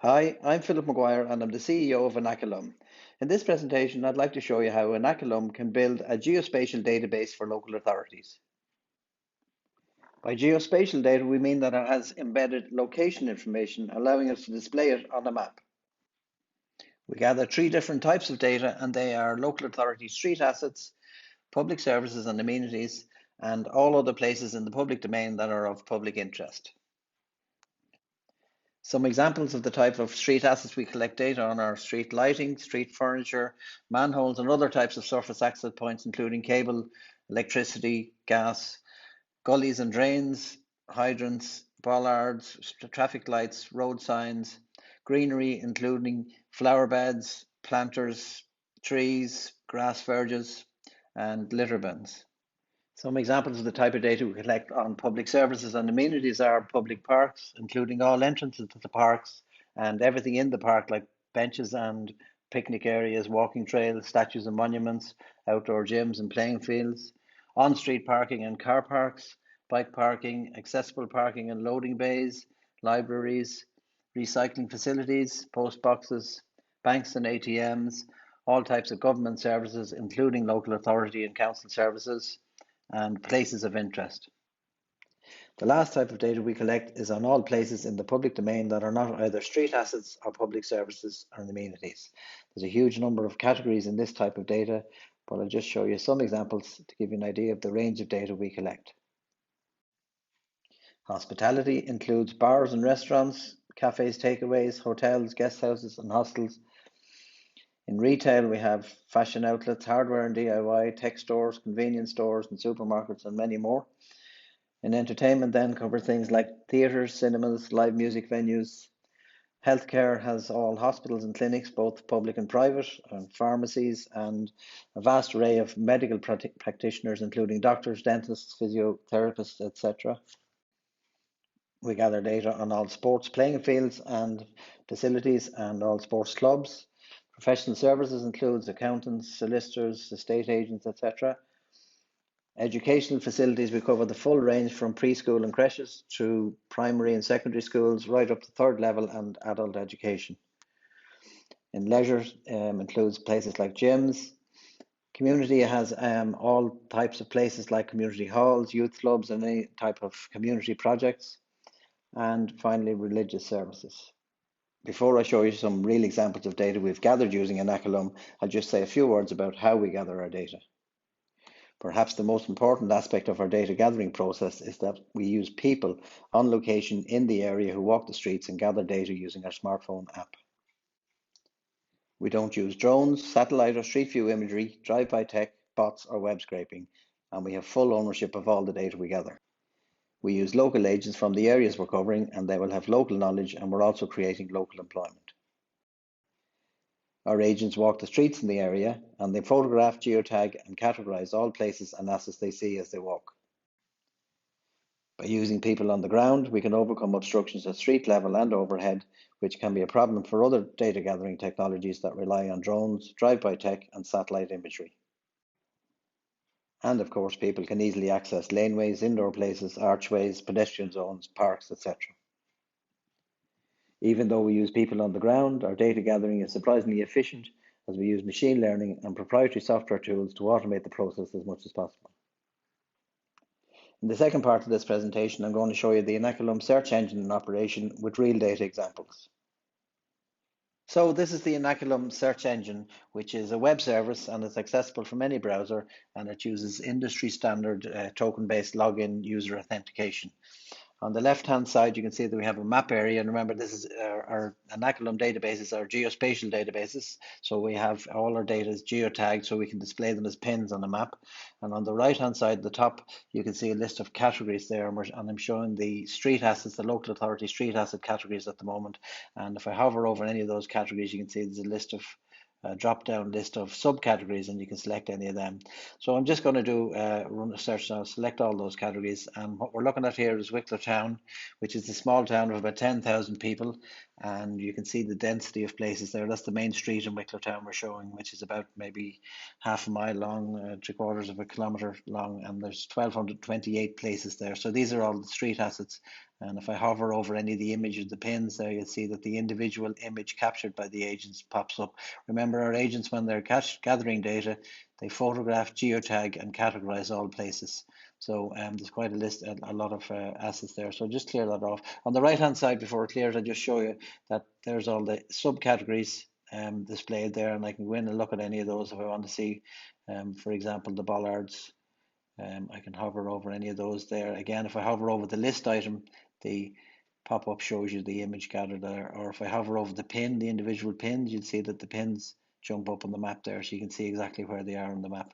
Hi, I'm Philip McGuire and I'm the CEO of Inakalum. In this presentation, I'd like to show you how Inakalum can build a geospatial database for local authorities. By geospatial data, we mean that it has embedded location information, allowing us to display it on a map. We gather three different types of data, and they are local authority street assets, public services and amenities, and all other places in the public domain that are of public interest. Some examples of the type of street assets we collect data on are street lighting, street furniture, manholes, and other types of surface access points, including cable, electricity, gas, gullies and drains, hydrants, bollards, traffic lights, road signs, greenery, including flower beds, planters, trees, grass verges, and litter bins. Some examples of the type of data we collect on public services and amenities are public parks, including all entrances to the parks and everything in the park, like benches and picnic areas, walking trails, statues and monuments, outdoor gyms and playing fields, on-street parking and car parks, bike parking, accessible parking and loading bays, libraries, recycling facilities, post boxes, banks and ATMs, all types of government services, including local authority and council services, and places of interest. The last type of data we collect is on all places in the public domain that are not either street assets or public services or amenities. There's a huge number of categories in this type of data, but I'll just show you some examples to give you an idea of the range of data we collect. Hospitality includes bars and restaurants, cafes, takeaways, hotels, guest houses, and hostels. In retail, we have fashion outlets, hardware and DIY, tech stores, convenience stores, and supermarkets, and many more. In entertainment, then cover things like theatres, cinemas, live music venues. Healthcare has all hospitals and clinics, both public and private, and pharmacies, and a vast array of medical practitioners, including doctors, dentists, physiotherapists, etc. We gather data on all sports playing fields and facilities and all sports clubs. Professional services includes accountants, solicitors, estate agents, etc. Educational facilities, we cover the full range from preschool and creches through primary and secondary schools, right up to third level and adult education. In leisure, includes places like gyms. Community has all types of places like community halls, youth clubs, and any type of community projects. And finally, religious services. Before I show you some real examples of data we've gathered using Inakalum, I'll just say a few words about how we gather our data. Perhaps the most important aspect of our data gathering process is that we use people on location in the area who walk the streets and gather data using our smartphone app. We don't use drones, satellite or street view imagery, drive-by tech, bots or web scraping, and we have full ownership of all the data we gather. We use local agents from the areas we're covering, and they will have local knowledge, and we're also creating local employment. Our agents walk the streets in the area, and they photograph, geotag and categorise all places and assets they see as they walk. By using people on the ground, we can overcome obstructions at street level and overhead, which can be a problem for other data gathering technologies that rely on drones, drive-by tech and satellite imagery. And of course, people can easily access laneways, indoor places, archways, pedestrian zones, parks, etc. Even though we use people on the ground, our data gathering is surprisingly efficient as we use machine learning and proprietary software tools to automate the process as much as possible. In the second part of this presentation, I'm going to show you the Inakalum search engine in operation with real data examples. So this is the Inakalum search engine, which is a web service and it's accessible from any browser, and it uses industry standard token-based login user authentication. On the left-hand side, you can see that we have a map area, and remember, this is our Inakalum databases, our geospatial databases. So we have all our data is geotagged, so we can display them as pins on a map. And on the right-hand side, the top, you can see a list of categories there, and I'm showing the street assets, the local authority street asset categories at the moment. And if I hover over any of those categories, you can see there's a list of drop-down list of subcategories, and you can select any of them. So I'm just going to run a search now, select all those categories, and what we're looking at here is Wicklow Town, which is a small town of about 10,000 people, and you can see the density of places there. That's the main street in Wicklow Town we're showing, which is about maybe half a mile long, 3/4 of a kilometre long, and there's 1,228 places there. So these are all the street assets, And if I hover over any of the images, the pins there, you'll see that the individual image captured by the agents pops up. Remember, our agents, when they're gathering data, they photograph, geotag, and categorize all places. So there's quite a list, a lot of assets there. So just clear that off. On the right-hand side, before I clear it, I'll just show you that there's all the subcategories displayed there, and I can go in and look at any of those if I want to see, for example, the bollards. I can hover over any of those there. Again, if I hover over the list item, the pop-up shows you the image gathered there. Or if I hover over the pin, the individual pins, you'll see that the pins jump up on the map there, so you can see exactly where they are on the map.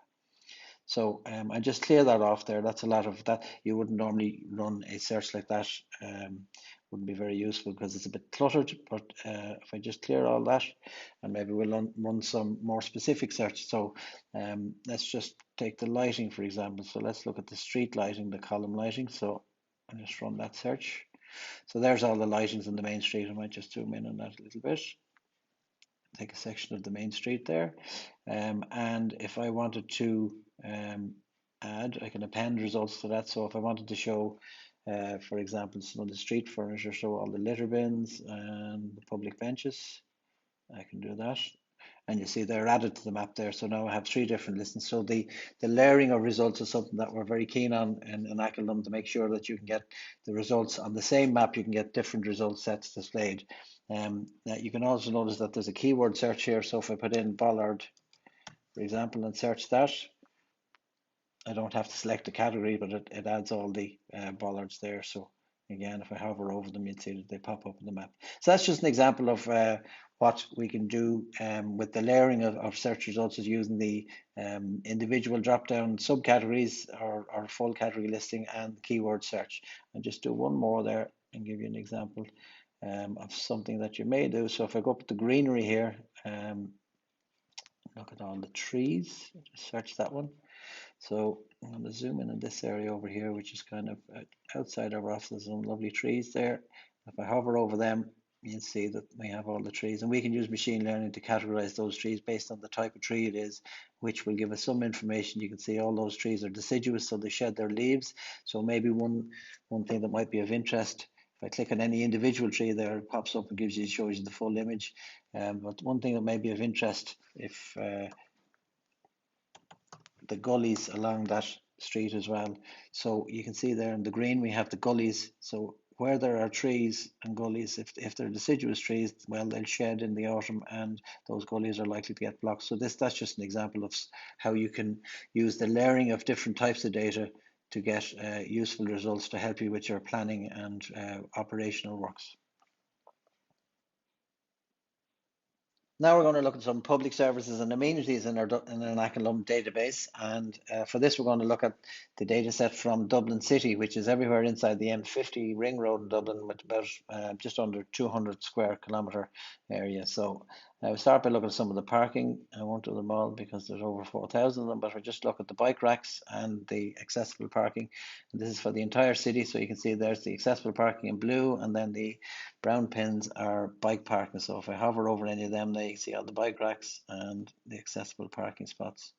So I just clear that off there. That's a lot of that. You wouldn't normally run a search like that. Wouldn't be very useful because it's a bit cluttered. But if I just clear all that, and maybe we'll run some more specific search. So let's just take the lighting, for example. So let's look at the street lighting, the column lighting. So I'll just run that search. So there's all the lightings in the main street. I might just zoom in on that a little bit. Take a section of the main street there. And if I wanted to add, I can append results to that. So if I wanted to show, for example, some of the street furniture, show all the litter bins and the public benches, I can do that. And you see they're added to the map there. So now I have three different listings. So the layering of results is something that we're very keen on in Inakalum, to make sure that you can get the results on the same map. You can get different result sets displayed. You can also notice that there's a keyword search here. So if I put in bollard, for example, and search that, I don't have to select the category, but it adds all the bollards there. So again, if I hover over them, you'd see that they pop up on the map. So that's just an example of what we can do with the layering of search results, is using the individual drop-down subcategories or full category listing and keyword search. And just do one more there and give you an example of something that you may do. So if I go up to the greenery here, look at all the trees, just search that one. So I'm going to zoom in this area over here, which is kind of outside our office. There's some lovely trees there. If I hover over them, you'll see that we have all the trees, and we can use machine learning to categorize those trees based on the type of tree it is, which will give us some information. You can see all those trees are deciduous, so they shed their leaves. So maybe one thing that might be of interest, if I click on any individual tree there, it pops up and shows you the full image. But one thing that may be of interest, if the gullies along that street as well. So you can see there in the green we have the gullies. So where there are trees and gullies, if they're deciduous trees, well, they'll shed in the autumn, and those gullies are likely to get blocked. So that's just an example of how you can use the layering of different types of data to get useful results to help you with your planning and operational works. Now we're going to look at some public services and amenities in our Inakalum database, and for this we're going to look at the data set from Dublin City, which is everywhere inside the M50 ring road in Dublin, with about just under 200 square kilometre area. So we start by looking at some of the parking. I won't do them all because there's over 4,000 of them, but we'll just look at the bike racks and the accessible parking. And this is for the entire city, so you can see there's the accessible parking in blue, and then the brown pins are bike parking. So if I hover over any of them, now you can see all the bike racks and the accessible parking spots.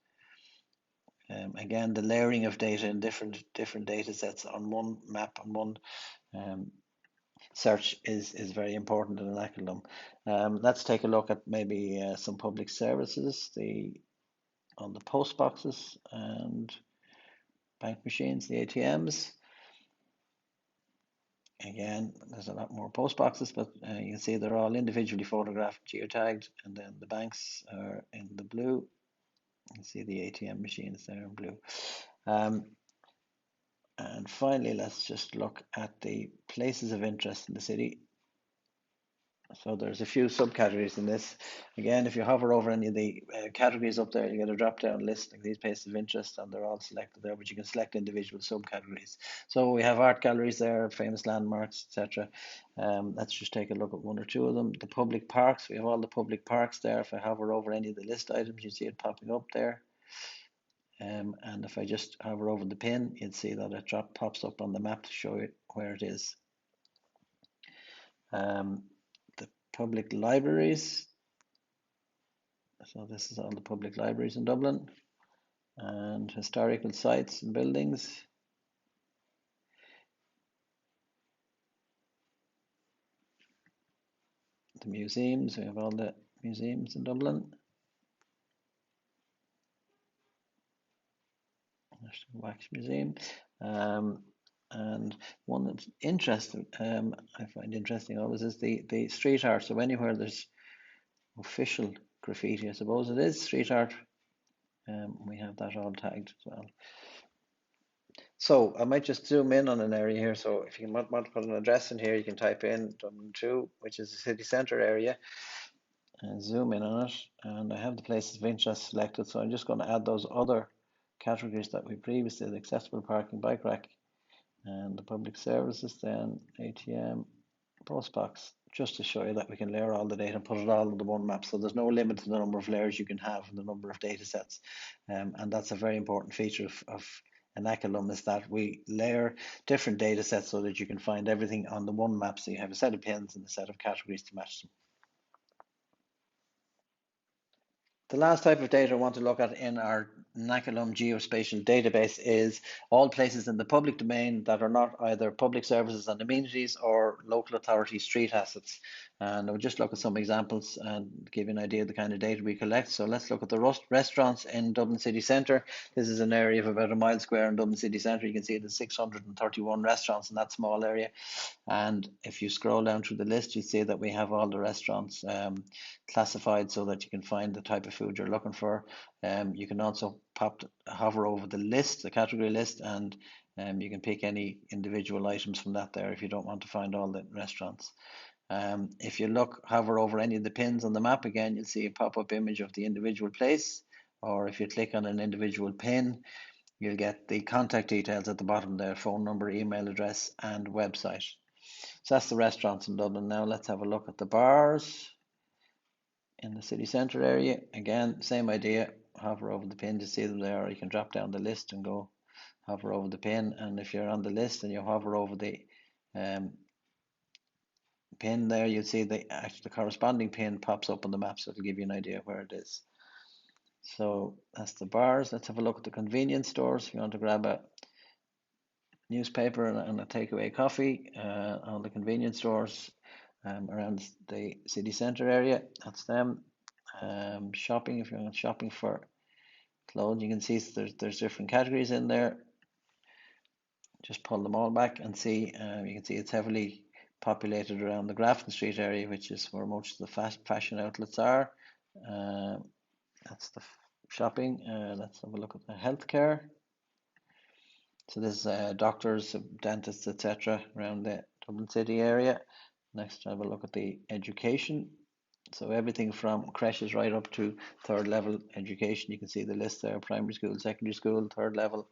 Again, the layering of data in different data sets on one map and one search is very important in Inakalum. Let's take a look at maybe some public services, on the post boxes and bank machines, the ATMs. Again, there's a lot more post boxes, but you can see they're all individually photographed, geotagged, and then the banks are in the blue. You can see the ATM machines there in blue. And finally, let's just look at the places of interest in the city. So there's a few subcategories in this. Again, if you hover over any of the categories up there, you get a drop-down list of these places of interest, and they're all selected there, but you can select individual subcategories. So we have art galleries there, famous landmarks, etc. Let's just take a look at one or two of them. The public parks, we have all the public parks there. If I hover over any of the list items, you see it popping up there. And if I just hover over the pin, you'd see that it pops up on the map to show you where it is. The public libraries. So this is all the public libraries in Dublin, and historical sites and buildings. the museums. We have all the museums in Dublin. National Wax Museum. And one that's interesting, I find interesting always, is the street art. So anywhere there's official graffiti, I suppose it is street art, we have that all tagged as well. So I might just zoom in on an area here. So if you want to put an address in here, you can type in Dublin 2, which is the city centre area, and zoom in on it. And I have the places of interest selected. So I'm just going to add those other categories that we previously did: accessible parking, bike rack, and the public services, then ATM, post box, just to show you that we can layer all the data and put it all into one map. So there's no limit to the number of layers you can have and the number of data sets. And that's a very important feature of Inakalum, is that we layer different data sets so that you can find everything on the one map. So you have a set of pins and a set of categories to match them. The last type of data I want to look at in our Inakalum geospatial database is all places in the public domain that are not either public services and amenities or local authority street assets. And I'll just look at some examples and give you an idea of the kind of data we collect. So let's look at the restaurants in Dublin city centre. This is an area of about a mile square in Dublin city centre. You can see there's 631 restaurants in that small area. And if you scroll down through the list, you see that we have all the restaurants classified so that you can find the type of food you're looking for. You can also hover over the list, the category list, and you can pick any individual items from that there if you don't want to find all the restaurants. If you hover over any of the pins on the map, again, you'll see a pop-up image of the individual place. Or if you click on an individual pin, you'll get the contact details at the bottom there: phone number, email address, and website. So that's the restaurants in Dublin. Now let's have a look at the bars in the city centre area. Again, same idea. Hover over the pin to see them there, or you can drop down the list and go hover over the pin. And if you're on the list and you hover over the pin there, you'll see the corresponding pin pops up on the map, so it'll give you an idea where it is. So that's the bars. Let's have a look at the convenience stores. If you want to grab a newspaper and a takeaway coffee, on the convenience stores around the city centre area, that's them. Shopping, if you're shopping for clothes, you can see there's different categories in there. Just pull them all back and see. You can see it's heavily populated around the Grafton Street area, which is where most of the fashion outlets are. That's the shopping. Let's have a look at the healthcare. So there's doctors, dentists, etc. around the Dublin City area. Next, have a look at the education. So everything from creches right up to third level education. You can see the list there: primary school, secondary school, third level.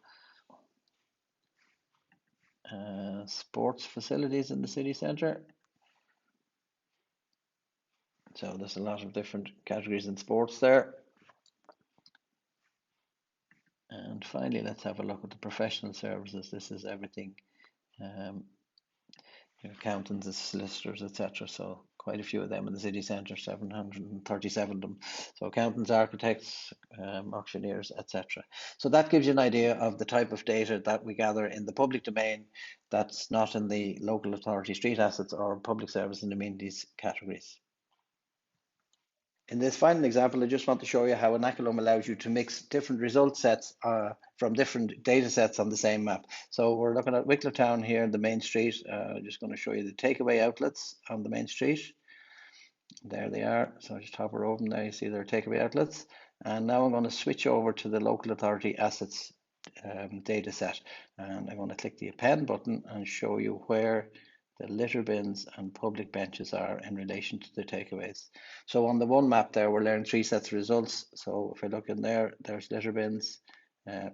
Sports facilities in the city centre. So there's a lot of different categories in sports there. And finally, let's have a look at the professional services. This is everything, accountants, solicitors, etc. So quite a few of them in the city centre, 737 of them. So accountants, architects, auctioneers, etc. So that gives you an idea of the type of data that we gather in the public domain that's not in the local authority street assets or public service and amenities categories. In this final example, I just want to show you how Inakalum allows you to mix different result sets from different data sets on the same map. So we're looking at Wicklow Town here, the main street. I'm just going to show you the takeaway outlets on the main street. There they are. So just hover over them there, you see their takeaway outlets. And now I'm going to switch over to the local authority assets data set. And I'm going to click the append button and show you where the litter bins and public benches are in relation to the takeaways. So on the one map there, we're learning three sets of results. So if I look in there, there's litter bins,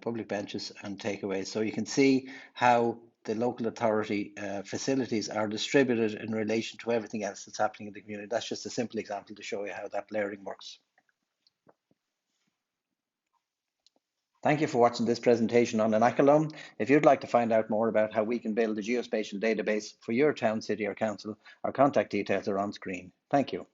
public benches and takeaways. So you can see how the local authority facilities are distributed in relation to everything else that's happening in the community. That's just a simple example to show you how that layering works. Thank you for watching this presentation on Inakalum. If you'd like to find out more about how we can build a geospatial database for your town, city or council, our contact details are on screen. Thank you.